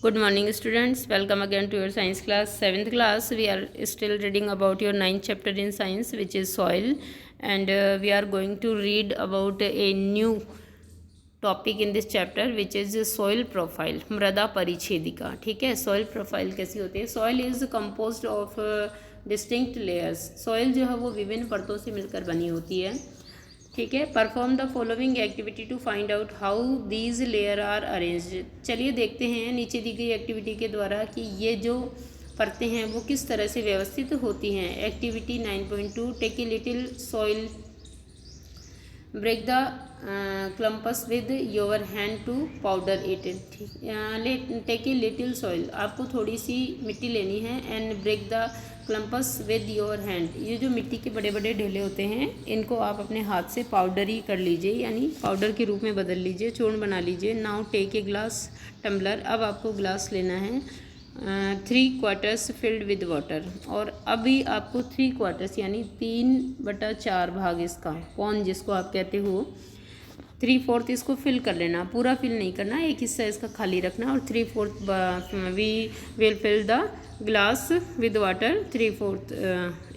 Good morning, students. Welcome again to your science class, 7th class. We are still reading about your 9th chapter in science, which is soil, and we are going to read about a new topic in this chapter, which is soil profile, मृदा परिच्छेदिका. ठीक है, soil profile कैसी होती है? Soil is composed of distinct layers. Soil जो है वो विभिन्न परतों से मिलकर बनी होती है. ठीक है. Perform the following activity to find out how these layer are arranged. चलिए देखते हैं नीचे दी गई एक्टिविटी के द्वारा कि ये जो परतें हैं वो किस तरह से व्यवस्थित होती हैं. Activity 9.2 take a little soil, break the clumps with your hand to powder it. Take a little soil, आपको थोड़ी सी मिट्टी लेनी है. And break the clumps with your hand, ये जो मिट्टी के बड़े बड़े ढेले होते हैं इनको आप अपने हाथ से पाउडरी कर लीजिए, यानी पाउडर के रूप में बदल लीजिए, चूर्ण बना लीजिए. Now take a glass tumbler, अब आपको ग्लास लेना है. 3/4 फिल्ड विद वाटर, और अभी आपको 3/4 यानी 3/4 भाग इसका पौन जिसको आप कहते हो, 3/4 इसको फिल कर लेना. पूरा फिल नहीं करना, एक हिस्सा इसका खाली रखना. और 3/4 we will fill the glass with water 3/4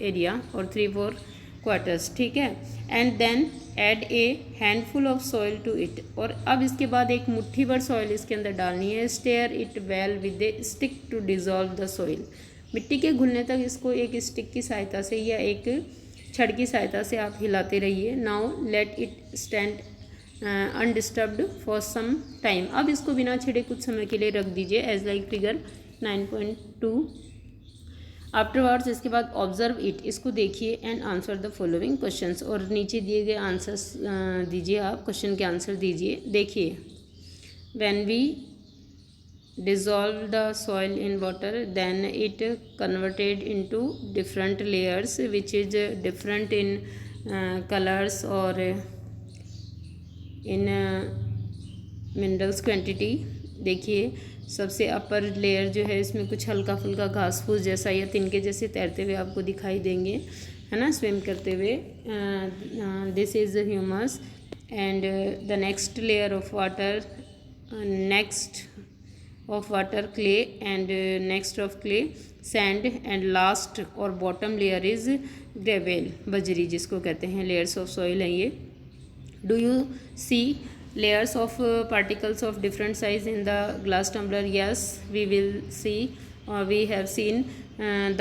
area और 3/4. ठीक है. And then add a handful of soil to it, और अब इसके बाद एक मुट्ठी भर सॉइल इसके अंदर डालनी है. Stir it well with a stick to dissolve the soil, मिट्टी के घुलने तक इसको एक स्टिक की सहायता से या एक छड़ की सहायता से आप हिलाते रहिए. Now let it stand undisturbed for some time, अब इसको बिना छिड़े कुछ समय के लिए रख दीजिए, एज लाइक फिगर 9.2. आफ्टरवर्ड्स, इसके बाद ऑब्जर्व इट, इसको देखिए. And answer the following questions, और नीचे दिए गए आंसर्स दीजिए, आप क्वेश्चन के आंसर दीजिए. देखिए, when we dissolve the soil in water then it converted into different layers which is different in colors or in minerals quantity. देखिए, सबसे अपर लेयर जो है इसमें कुछ हल्का फुल्का घास फूस जैसा या तिनके जैसे तैरते हुए आपको दिखाई देंगे, है ना, स्विम करते हुए. This is humus. And the next layer of water, next of water clay, and next of clay sand, and last और bottom layer is gravel, बजरी जिसको कहते हैं. layers of soil हैं ये. do you see layers of particles of different size in the glass tumbler? yes, we will see, we have seen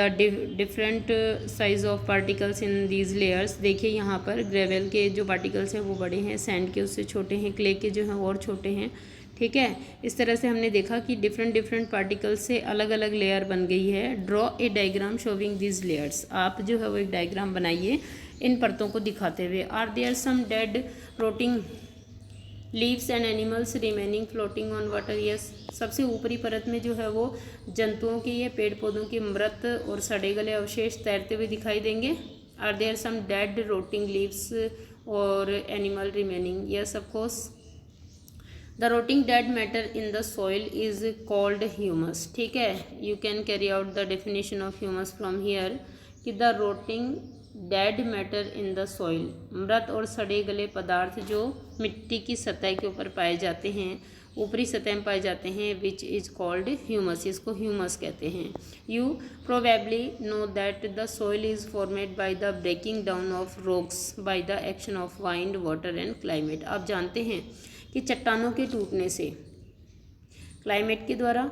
the different size of particles in these layers. देखिए यहाँ पर gravel के जो particles हैं वो बड़े हैं, सैंड के उससे छोटे हैं, क्ले के जो हैं और छोटे हैं. ठीक है. इस तरह से हमने देखा कि डिफरेंट पार्टिकल्स से अलग अलग लेयर बन गई है. Draw a diagram showing this layers, आप जो है वो एक डायग्राम बनाइए इन परतों को दिखाते हुए. Are there some dead rotting leaves and animals remaining floating on water? Yes, सबसे ऊपरी परत में जो है वो जंतुओं के या पेड़ पौधों के मृत और सड़े गले अवशेष तैरते हुए दिखाई देंगे. Are there some dead rotting leaves और animal remaining? Yes, of course. The rotting dead matter in the soil is called humus. ठीक है. You can carry out the definition of humus from here कि the rotting dead matter in the soil, मृत और सड़े गले पदार्थ जो मिट्टी की सतह के ऊपर पाए जाते हैं, ऊपरी सतह में पाए जाते हैं, which is called humus, इसको humus कहते हैं. You probably know that the soil is formed by the breaking down of rocks by the action of wind, water and climate. आप जानते हैं कि चट्टानों के टूटने से क्लाइमेट के द्वारा,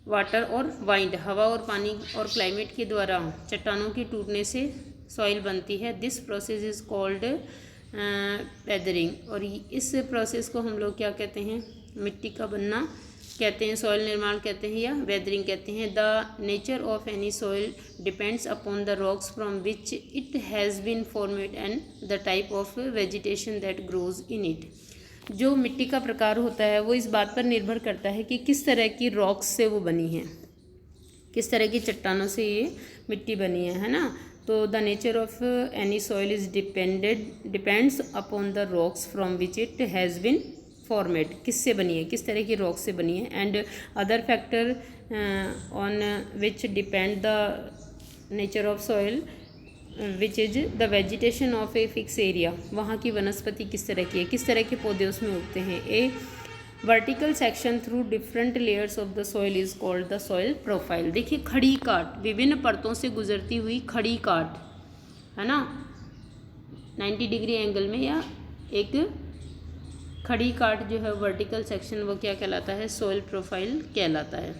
वाटर और वाइंड हवा और पानी, और क्लाइमेट के द्वारा चट्टानों के टूटने से सॉइल बनती है. This process is called weathering, और इस प्रोसेस को हम लोग क्या कहते हैं? मिट्टी का बनना कहते हैं, सॉइल निर्माण कहते हैं, या वेदरिंग कहते हैं. The nature of any soil depends upon the rocks from which it has been formed and the type of vegetation that grows in it. जो मिट्टी का प्रकार होता है वो इस बात पर निर्भर करता है कि किस तरह की रॉक्स से वो बनी है, किस तरह की चट्टानों से ये मिट्टी बनी है ना. तो the nature of any soil is depends upon the rocks from which it has been formed, किससे बनी है, किस तरह की रॉक से बनी है. And other factor on which depend the nature of soil which is the vegetation of a fix area, वहाँ की वनस्पति किस तरह की है, किस तरह के पौधे उसमें उगते हैं. A vertical section through different layers of the soil is called the soil profile. देखिए खड़ी काट, विभिन्न परतों से गुजरती हुई खड़ी काट, है ना, 90 डिग्री एंगल में, या एक खड़ी काट जो है वर्टिकल सेक्शन, वो क्या कहलाता है, सॉइल प्रोफाइल कहलाता है।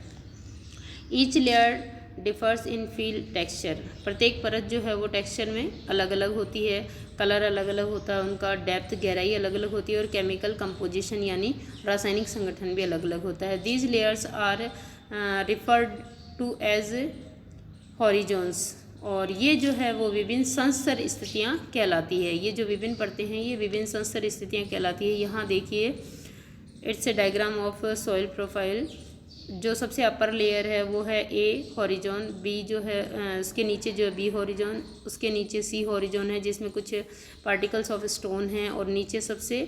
ईच लेयर डिफर्स इन फील टेक्सचर। प्रत्येक परत जो है वो टेक्सचर में अलग अलग होती है, कलर अलग अलग होता है उनका, डेप्थ गहराई अलग अलग होती है, और केमिकल कंपोजिशन यानी रासायनिक संगठन भी अलग अलग होता है। These layers are referred to as horizons. और ये जो है वो विभिन्न संस्तर स्थितियाँ कहलाती है। ये जो विभिन्न परतें हैं ये विभिन्न संस्तर स्थितियाँ कहलाती है। यहाँ देखिए it's a diagram of soil profile. जो सबसे अपर लेयर है वो है ए हॉरिजॉन, बी जो है उसके नीचे जो है बी हॉरिजॉन, उसके नीचे सी हॉरिजॉन है जिसमें कुछ पार्टिकल्स ऑफ स्टोन हैं, और नीचे सबसे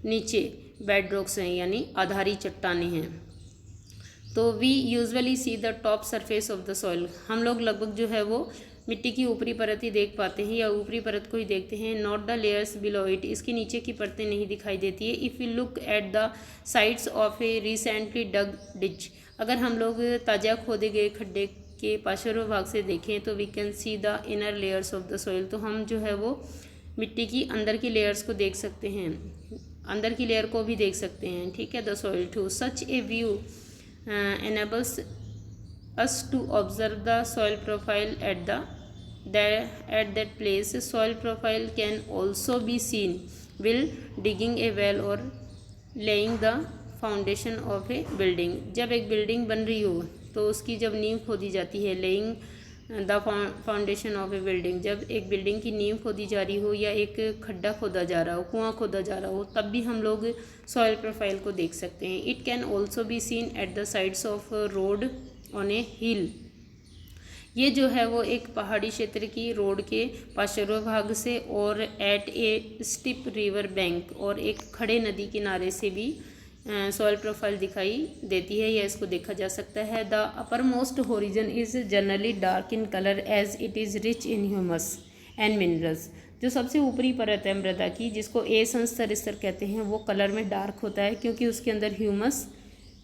नीचे बेड रॉक्स हैं यानी आधारी चट्टानें हैं। तो we usually see the top surface of the soil. हम लोग लगभग जो है वो मिट्टी की ऊपरी परत ही देख पाते हैं या ऊपरी परत को ही देखते हैं, not the layers below it. इसके नीचे की परतें नहीं दिखाई देती है। If you look at the sides of a recently dug ditch, अगर हम लोग ताज़ा खोदे गए खड्डे के पार्श्व भाग से देखें तो we can see the inner layers of the soil. तो हम जो है वो मिट्टी की अंदर की लेयर्स को देख सकते हैं, अंदर की लेयर को भी देख सकते हैं, ठीक है। The soil to such a view enables us to observe the soil profile at that place. Soil profile can also be seen while digging a well or laying the foundation of a building. जब एक building बन रही हो तो उसकी जब नींव खोदी जाती है, laying the foundation of A building, जब एक बिल्डिंग की नींव खोदी जा रही हो या एक खड्डा खोदा जा रहा हो, कुआं खोदा जा रहा हो, तब भी हम लोग सॉइल प्रोफाइल को देख सकते हैं। It can also be seen at the sides of road on a hill. ये जो है वो एक पहाड़ी क्षेत्र की रोड के पार्श्व भाग से, और एट ए स्टिप रिवर बैंक, और एक खड़े नदी किनारे से भी सॉइल प्रोफाइल दिखाई देती है या इसको देखा जा सकता है। The uppermost horizon is generally dark in colour as it is rich in humus and minerals. जो सबसे ऊपरी परत है मृदा की, जिसको ए संस्तर स्तर कहते हैं, वो कलर में डार्क होता है क्योंकि उसके अंदर ह्यूमस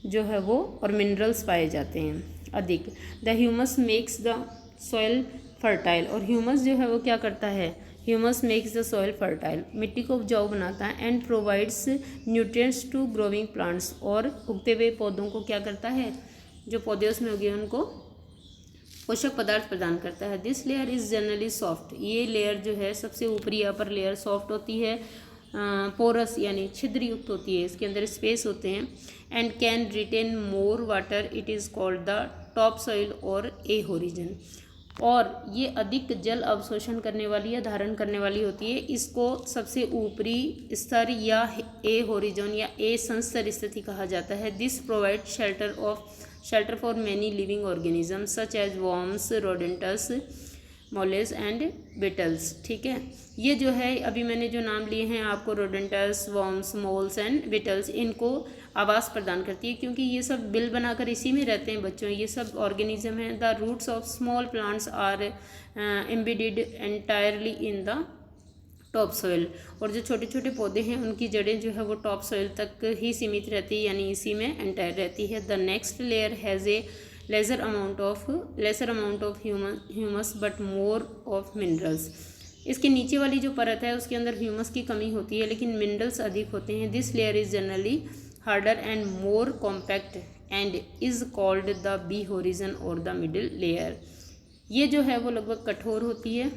जो है वो और मिनरल्स पाए जाते हैं अधिक। The humus makes the soil fertile, और ह्यूमस जो है वो क्या करता है, humus makes the soil fertile, मिट्टी को उपजाऊ बनाता है, and provides nutrients to growing plants, और उगते हुए पौधों को क्या करता है, जो पौधे उसमें उगे उनको पोषक पदार्थ प्रदान करता है। This layer is generally soft, ये लेयर जो है सबसे ऊपरी अपर लेयर सॉफ्ट होती है, पोरस यानी छिद्र युक्त होती है, इसके अंदर स्पेस होते हैं, and can retain more water. It is called the top soil और ए होरिजन, और ये अधिक जल अवशोषण करने वाली या धारण करने वाली होती है। इसको सबसे ऊपरी स्तर या ए होरिजॉन या ए संस्तर स्थिति कहा जाता है। This provide shelter for many living organism such as worms, rodents, moles and beetles, ठीक है। ये जो है अभी मैंने जो नाम लिए हैं आपको, रोडेंटस, वॉर्म्स, मोल्स एंड बिटल्स, इनको आवास प्रदान करती है क्योंकि ये सब बिल बनाकर इसी में रहते हैं बच्चों, ये सब ऑर्गेनिज्म हैं। The roots of small plants are embedded entirely in the top soil, और जो छोटे छोटे पौधे हैं उनकी जड़ें जो है वो टॉप सॉइल तक ही सीमित रहती है यानी इसी में एंटायर रहती है। The next layer has a lesser amount of humus but more of minerals. इसके नीचे वाली जो परत है उसके अंदर ह्यूमस की कमी होती है लेकिन मिनरल्स अधिक होते हैं। This layer is generally harder and more compact and is called the B horizon और द मिडिल लेयर। ये जो है वो लगभग कठोर होती है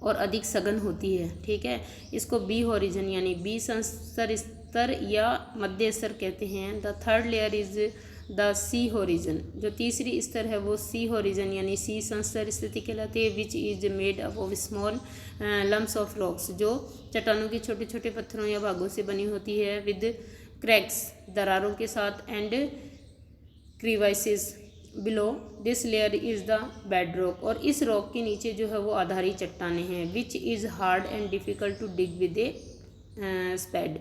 और अधिक सघन होती है, ठीक है। इसको बी होरिजन यानी बी संस्तर स्तर या मध्य स्तर कहते हैं। The third layer is the C horizon, जो तीसरी स्तर है वो सी होरिजन यानी सी संस्तर स्थिति कहलाती है। Which is made up of small lumps of rocks, जो चट्टानों के छोटे छोटे पत्थरों या भागों से बनी होती है। विद क्रैक्स, दरारों के साथ, and crevices below. This layer is the bed rock, और इस रॉक के नीचे जो है वो आधारी चट्टानें हैं। Which is hard and difficult to dig with a spade,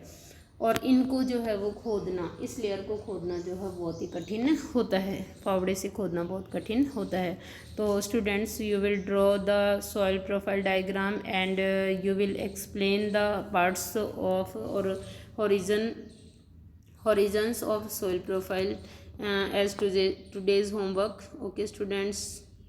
और इनको जो है वो खोदना, इस लेयर को खोदना जो है बहुत ही कठिन होता है, फावड़े से खोदना बहुत कठिन होता है। तो students, you will draw the soil profile diagram and you will explain the parts of और horizons of soil profile as today's homework. Okay students.